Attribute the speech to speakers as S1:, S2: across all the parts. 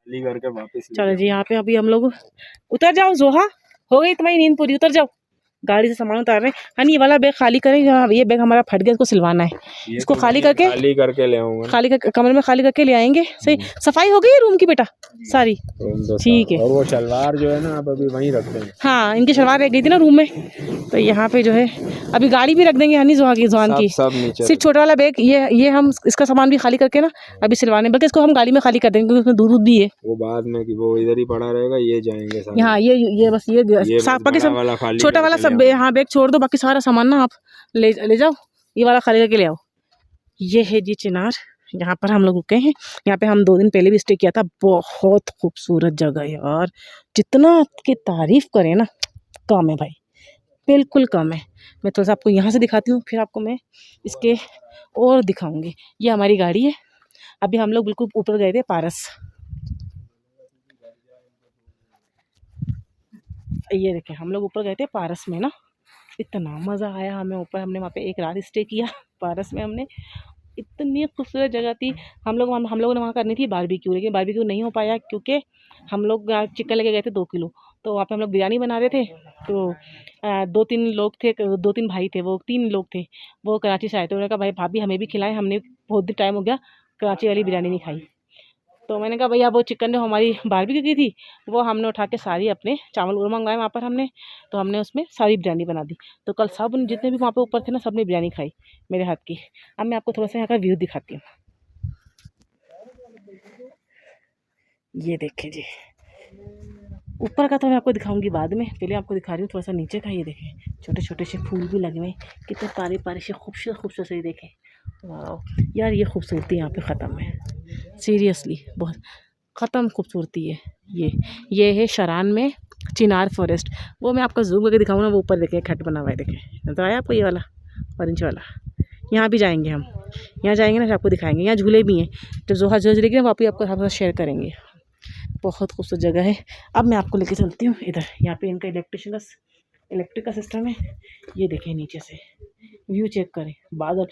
S1: करके वापस।
S2: चलो जी, यहाँ पे अभी हम लोग उतर जाओ। जोहा, हो गई तुम्हारी नींद पूरी, उतर जाओ। गाड़ी से सामान उतार रहे हैं। हनी, ये वाला बैग खाली करेंगे। हाँ, ये बैग हमारा फट गया, इसको सिलवाना है। इसको खाली करके
S1: ले आऊंगा,
S2: खाली करके कमरे में खाली करके ले आएंगे। सही, सफाई हो गई रूम की बेटा सारी? ठीक है।
S1: और वो शलवार जो है ना आप अभी वहीं रखते हैं।
S2: हाँ, इनकी शलवार रह गई थी ना रूम में, तो यहाँ पे जो है अभी गाड़ी भी रख देंगे हनी जोहा की, जोहान की। सिर्फ छोटा वाला बैग ये हम इसका सामान भी खाली करके ना अभी सिलवाने, बल्कि इसको हम गाड़ी में खाली कर देंगे क्योंकि उसमें दूध भी है।
S1: वो बाद में कि वो इधर ही पड़ा रहेगा, ये जाएंगे सारे।
S2: हाँ, ये बस ये साफ बाकी सब छोटा वाला सब हाँ बैग छोड़ दो, बाकी सारा सामान ना आप ले जाओ, ये वाला खाली करके ले आओ। ये है जी चिनार, यहाँ पर हम लोग रुके हैं। यहाँ पे हम 2 दिन पहले भी स्टे किया था। बहुत खूबसूरत जगह है यार, जितना की तारीफ करें ना कम है भाई, बिल्कुल कम है। मैं थोड़ा सा आपको यहाँ से दिखाती हूँ, फिर आपको मैं इसके और दिखाऊंगी। ये हमारी गाड़ी है। अभी हम लोग बिल्कुल ऊपर गए थे पारस। ये देखें, हम लोग ऊपर गए थे पारस में ना, इतना मज़ा आया हमें ऊपर। हमने वहाँ पे एक रात स्टे किया पारस में। हमने इतनी खूबसूरत जगह थी। हम लोगों ने वहाँ करनी थी बारबेक्यू, लेकिन बारबेक्यू नहीं हो पाया क्योंकि हम लोग चिकन लेके गए थे 2 किलो। तो वहाँ पे हम लोग बिरयानी बना रहे थे, तो 2-3 लोग थे, 2-3 भाई थे, वो 3 लोग थे, वो कराची से आए थे। उन्होंने कहा भाई भाभी हमें भी खिलाएं, हमने बहुत दिन टाइम हो गया कराची वाली बिरयानी नहीं खाई। तो मैंने कहा भैया वो चिकन जो हमारी बारबेक्यू की थी वो हमने उठा के सारी अपने चावल और मंगवाए वहाँ पर हमने, तो हमने उसमें सारी बिरयानी बना दी। तो कल सब जितने भी वहाँ पे ऊपर थे ना, सब ने बिरयानी खाई मेरे हाथ की। अब मैं आपको थोड़ा सा यहाँ का व्यू दिखाती हूँ। ये देखें जी, ऊपर का तो मैं आपको दिखाऊंगी बाद में, पहले आपको दिखा रही हूँ थोड़ा सा नीचे का। ये देखें, छोटे छोटे से फूल भी लगे हुए, कितने प्यारे प्यारे से खूबसूरत से देखें। वाह यार, ये खूबसूरती यहाँ पे ख़त्म है, सीरियसली बहुत ख़त्म खूबसूरती है। ये है शरान में चिनार फॉरेस्ट। वो मैं आपको जूम करके दिखाऊँ ना, वो ऊपर देखें खट बना हुआ है, देखें तो आया आपको ये वाला ऑरेंज वाला। यहाँ भी जाएंगे हम, यहाँ जाएंगे ना फिर आपको दिखाएंगे। यहाँ झूले भी हैं, जब जोहा झूले लेगी ना वो आपको आपके साथ शेयर करेंगे। बहुत खूबसूरत जगह है। अब मैं आपको लेके चलती हूँ इधर। यहाँ पे इनका इलेक्ट्रिक का सिस्टम है। ये देखें नीचे से व्यू चेक करें, बादल।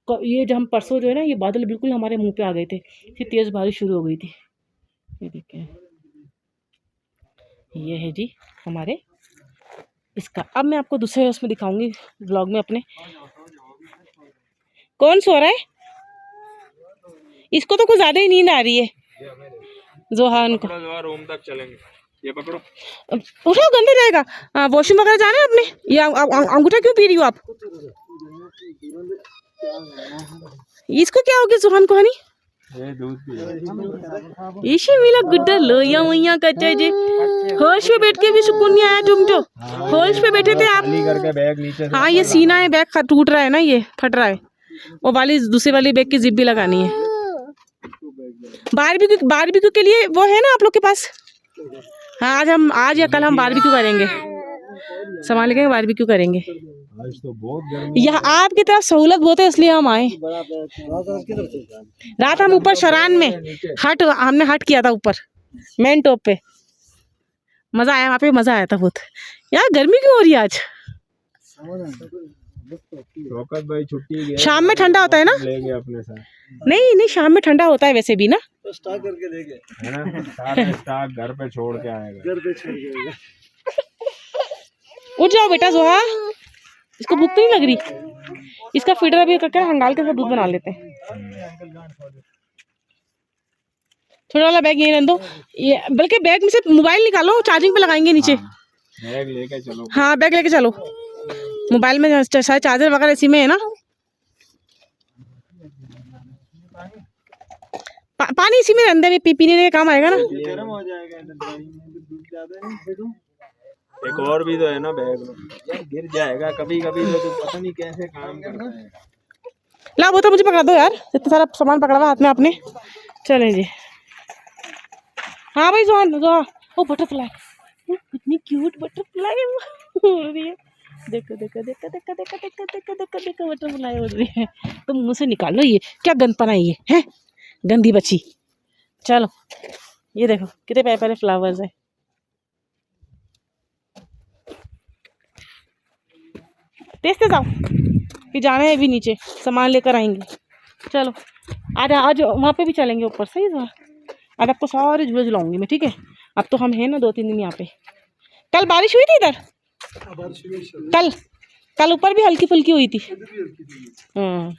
S2: ये जब हम परसों जो है ना, ये बादल बिल्कुल हमारे मुंह पे आ गए थे, फिर तेज़ बारिश शुरू हो गई थी। ये देखें, ये है जी हमारे इसका। अब मैं आपको दूसरे उसमें दिखाऊंगी व्लॉग में अपने। कौन सो रहा है? इसको तो कुछ ज़्यादा ही नींद आ रही है। जोहा उनको
S1: रूम तक चलेंगे, ये पकड़ो,
S2: उठाओ, गंदा रहेगा। वॉशरूम वगैरह जाना है अपने। ये अंगूठा क्यों पी रही हो आप? इसको क्या हो गया जोहान को? हनी इसी मिला गुड्डा लोया वैया कच्चा जी। होश पे बैठ के भी सुकून नहीं आया। तुम तो होश पे बैठे थे आप।
S1: बैग नीचे।
S2: हाँ, ये सीना है, बैग टूट रहा है ना, ये फट रहा है। वो वाली दूसरे वाली बैग की जिप भी लगानी है। बारबेक्यू के लिए वो है ना आप लोग के पास? हाँ, आज या कल हम बारबेक्यू करेंगे, सामान लेके बारबेक्यू करेंगे।
S1: आज तो बहुत गर्मी।
S2: यहाँ आपकी तरफ सहूलत बहुत है इसलिए हम आए। रात हम ऊपर शरान में हमने हट किया था ऊपर मेन टॉप पे। मज़ा आया, वहाँ पे मज़ा आया था बहुत। यार गर्मी क्यों हो रही है आज?
S1: भाई छुट्टी
S2: शाम में ठंडा होता है ना?
S1: ले गए अपने साथ।
S2: नहीं, शाम में ठंडा होता है वैसे भी ना।
S1: तो स्टॉक करके ले गए है ना, सारा स्टॉक घर पे छोड़ के आएगा।
S2: उठ जाओ बेटा जोहा, इसको भूख तो नहीं लग रही? इसका फीडर अभी करके हंगाल के साथ दूध बना लेते हैं। थोड़ा वाला बैग यही रहने दो। ये बल्कि बैग में से मोबाइल निकालो, चार्जिंग पे लगाएंगे नीचे।
S1: बैग लेके चलो।
S2: हाँ, बैग लेके चलो। मोबाइल में शायद चार्जर वगैरह इसी में है ना। पानी इसी में अंदर पीने के काम आएगा ना।
S1: गर्म हो जाएगा, एक और भी तो है ना बैग, गिर जाएगा कभी कभी तो पता नहीं कैसे काम करता है।
S2: ला वो तो मुझे पकड़ा दो यार, इतना सारा सामान पकड़ा हुआ हाथ में आपने। चले जी। हाँ भाई जोहा, वो बटरफ्लाई, कितनी क्यूट बटरफ्लाई उड़ रही है। देखो बटरफ्लाई उड़ रही है। तो मुँह से निकाल लो, ये क्या गंदपना है गंदी बच्ची। चलो ये देखो कितने प्यारे प्यारे फ्लावर्स है। तेज आओ, फिर जाना है अभी नीचे, सामान लेकर आएंगे। चलो आज वहाँ पे भी चलेंगे ऊपर। सही है, आज आपको सारे झूले झुलाऊंगी मैं, ठीक है। अब तो हम हैं ना 2-3 दिन यहाँ पे। कल बारिश हुई थी इधर? कल ऊपर भी हल्की फुल्की हुई थी। हाँ